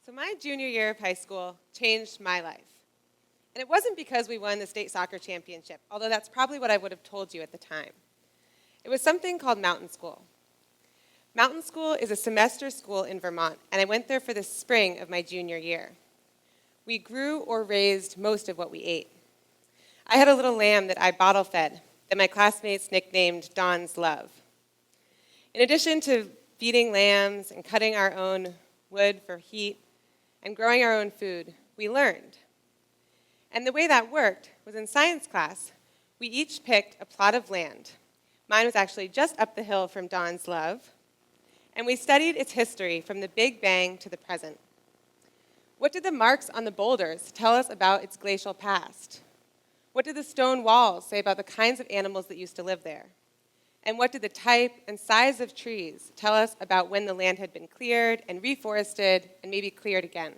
So my junior year of high school changed my life. And it wasn't because we won the state soccer championship, although that's probably what I would have told you at the time. It was something called Mountain School. Mountain School is a semester school in Vermont, and I went there for the spring of my junior year. We grew or raised most of what we ate. I had a little lamb that I bottle fed that my classmates nicknamed Dawn's Love. In addition to feeding lambs and cutting our own wood for heat and growing our own food, we learned. And the way that worked was in science class, we each picked a plot of land. Mine was actually just up the hill from Dawn's Love. And we studied its history from the Big Bang to the present. What did the marks on the boulders tell us about its glacial past? What did the stone walls say about the kinds of animals that used to live there? And what did the type and size of trees tell us about when the land had been cleared and reforested and maybe cleared again?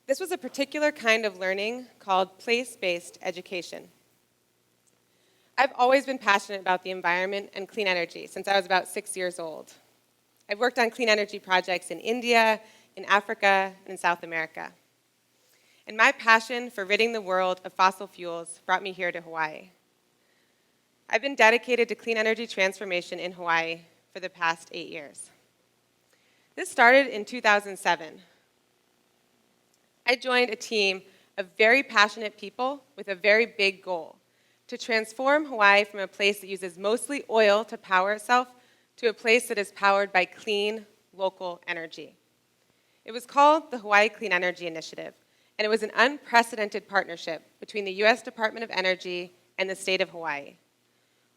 This was a particular kind of learning called place-based education. I've always been passionate about the environment and clean energy since I was about 6 years old. I've worked on clean energy projects in India, in Africa, and in South America. And my passion for ridding the world of fossil fuels brought me here to Hawaii. I've been dedicated to clean energy transformation in Hawaii for the past 8 years. This started in 2007. I joined a team of very passionate people with a very big goal: to transform Hawaii from a place that uses mostly oil to power itself to a place that is powered by clean, local energy. It was called the Hawaii Clean Energy Initiative, and it was an unprecedented partnership between the U.S. Department of Energy and the State of Hawaii.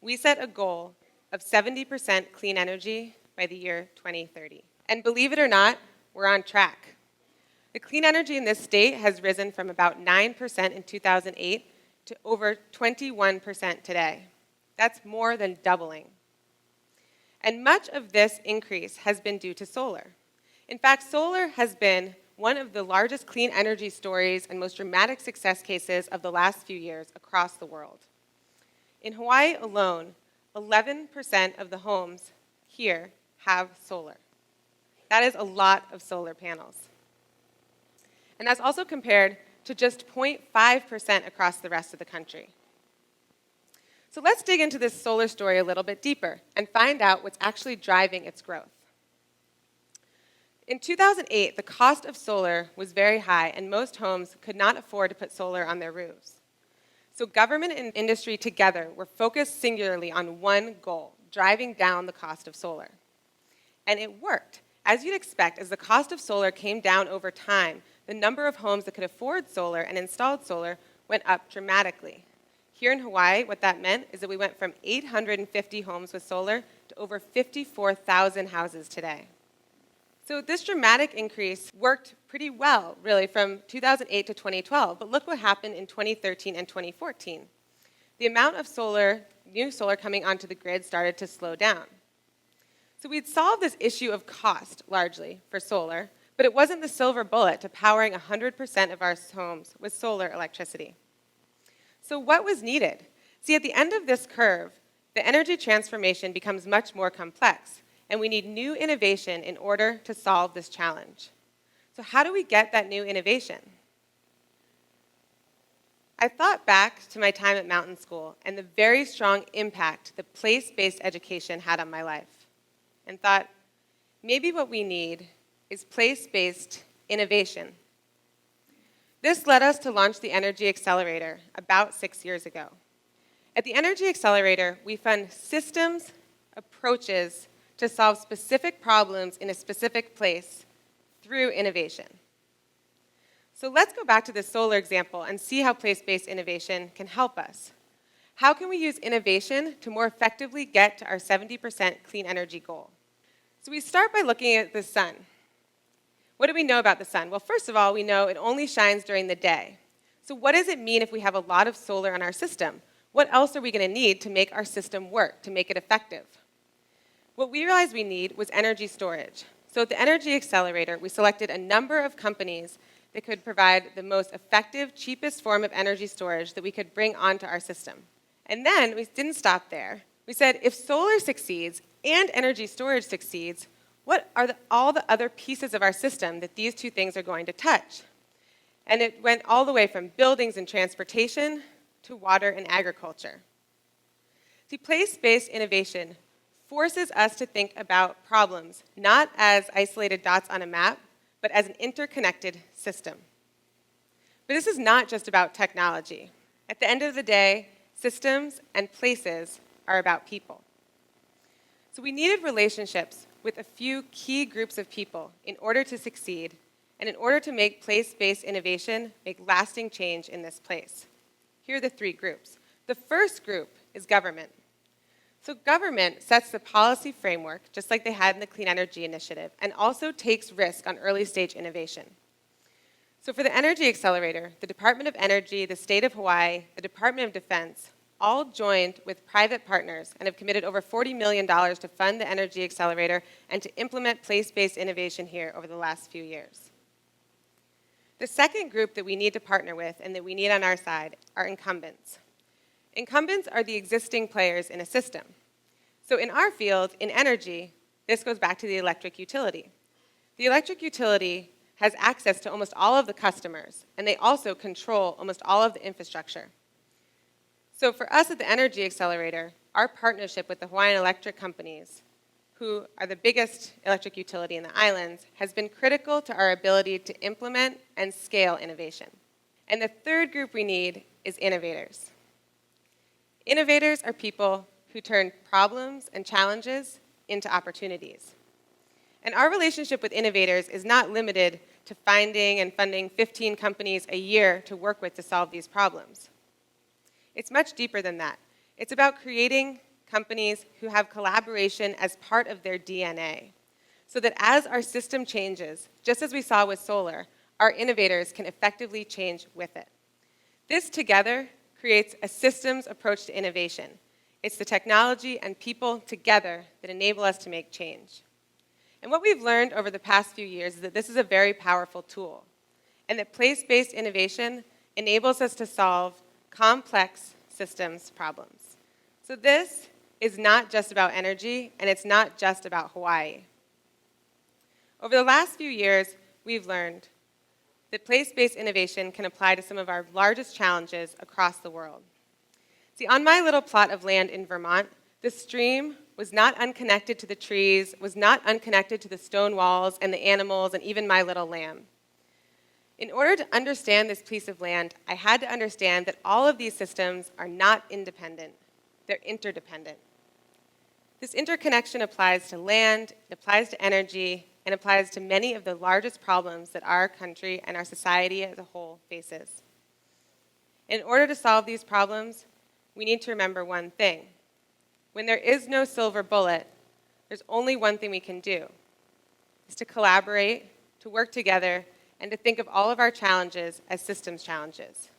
We set a goal of 70% clean energy by the year 2030. And believe it or not, we're on track. The clean energy in this state has risen from about 9% in 2008 to over 21% today. That's more than doubling. And much of this increase has been due to solar. In fact, solar has been one of the largest clean energy stories and most dramatic success cases of the last few years across the world. In Hawaii alone, 11% of the homes here have solar. That is a lot of solar panels. And that's also compared to just 0.5% across the rest of the country. So let's dig into this solar story a little bit deeper and find out what's actually driving its growth. In 2008, the cost of solar was very high, and most homes could not afford to put solar on their roofs. So government and industry together were focused singularly on one goal: driving down the cost of solar. And it worked. As you'd expect, as the cost of solar came down over time, the number of homes that could afford solar and installed solar went up dramatically. Here in Hawaii, what that meant is that we went from 850 homes with solar to over 54,000 houses today. So this dramatic increase worked pretty well, really, from 2008 to 2012. But look what happened in 2013 and 2014. The amount of new solar coming onto the grid started to slow down. So we'd solved this issue of cost, largely, for solar, but it wasn't the silver bullet to powering 100% of our homes with solar electricity. So what was needed? See, at the end of this curve, the energy transformation becomes much more complex, and we need new innovation in order to solve this challenge. So how do we get that new innovation? I thought back to my time at Mountain School and the very strong impact that place-based education had on my life, and thought, maybe what we need is place-based innovation. This led us to launch the Energy Excelerator about 6 years ago. At the Energy Excelerator, we fund systems, approaches to solve specific problems in a specific place through innovation. So let's go back to the solar example and see how place-based innovation can help us. How can we use innovation to more effectively get to our 70% clean energy goal? So we start by looking at the sun. What do we know about the sun? Well, first of all, we know it only shines during the day. So what does it mean if we have a lot of solar in our system? What else are we going to need to make our system work, to make it effective? What we realized we need was energy storage. So at the Energy Accelerator, we selected a number of companies that could provide the most effective, cheapest form of energy storage that we could bring onto our system. And then we didn't stop there. We said, if solar succeeds and energy storage succeeds, what are all the other pieces of our system that these two things are going to touch? And it went all the way from buildings and transportation to water and agriculture. See, place-based innovation forces us to think about problems not as isolated dots on a map, but as an interconnected system. But this is not just about technology. At the end of the day, systems and places are about people. So we needed relationships with a few key groups of people in order to succeed and in order to make place-based innovation make lasting change in this place. Here are the three groups. The first group is government. So government sets the policy framework, just like they had in the Clean Energy Initiative, and also takes risk on early-stage innovation. So for the Energy Accelerator, the Department of Energy, the State of Hawai, the Department of Defense, all joined with private partners and have committed over $40 million to fund the Energy Accelerator and to implement place-based innovation here over the last few years. The second group that we need to partner with and that we need on our side are incumbents. Incumbents are the existing players in a system. So in our field, in energy, this goes back to the electric utility. The electric utility has access to almost all of the customers, and they also control almost all of the infrastructure. So for us at the Energy Accelerator, our partnership with the Hawaiian electric companies, who are the biggest electric utility in the islands, has been critical to our ability to implement and scale innovation. And the third group we need is innovators. Innovators are people who turn problems and challenges into opportunities. And our relationship with innovators is not limited to finding and funding 15 companies a year to work with to solve these problems. It's much deeper than that. It's about creating companies who have collaboration as part of their DNA, so that as our system changes, just as we saw with solar, our innovators can effectively change with it. This together creates a systems approach to innovation. It's the technology and people together that enable us to make change. And what we've learned over the past few years is that this is a very powerful tool, and that place-based innovation enables us to solve complex systems problems. So this is not just about energy, and it's not just about Hawaii. Over the last few years, we've learned that place-based innovation can apply to some of our largest challenges across the world. See, on my little plot of land in Vermont, the stream was not unconnected to the trees, was not unconnected to the stone walls and the animals and even my little lamb. In order to understand this piece of land, I had to understand that all of these systems are not independent, they're interdependent. This interconnection applies to land, it applies to energy, and applies to many of the largest problems that our country and our society as a whole faces. In order to solve these problems, we need to remember one thing. When there is no silver bullet, there's only one thing we can do. It's to collaborate, to work together, and to think of all of our challenges as systems challenges.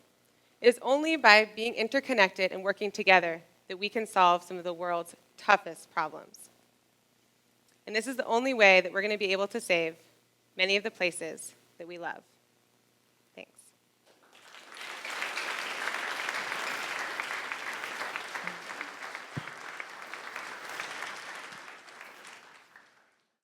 It is only by being interconnected and working together that we can solve some of the world's toughest problems. And this is the only way that we're going to be able to save many of the places that we love.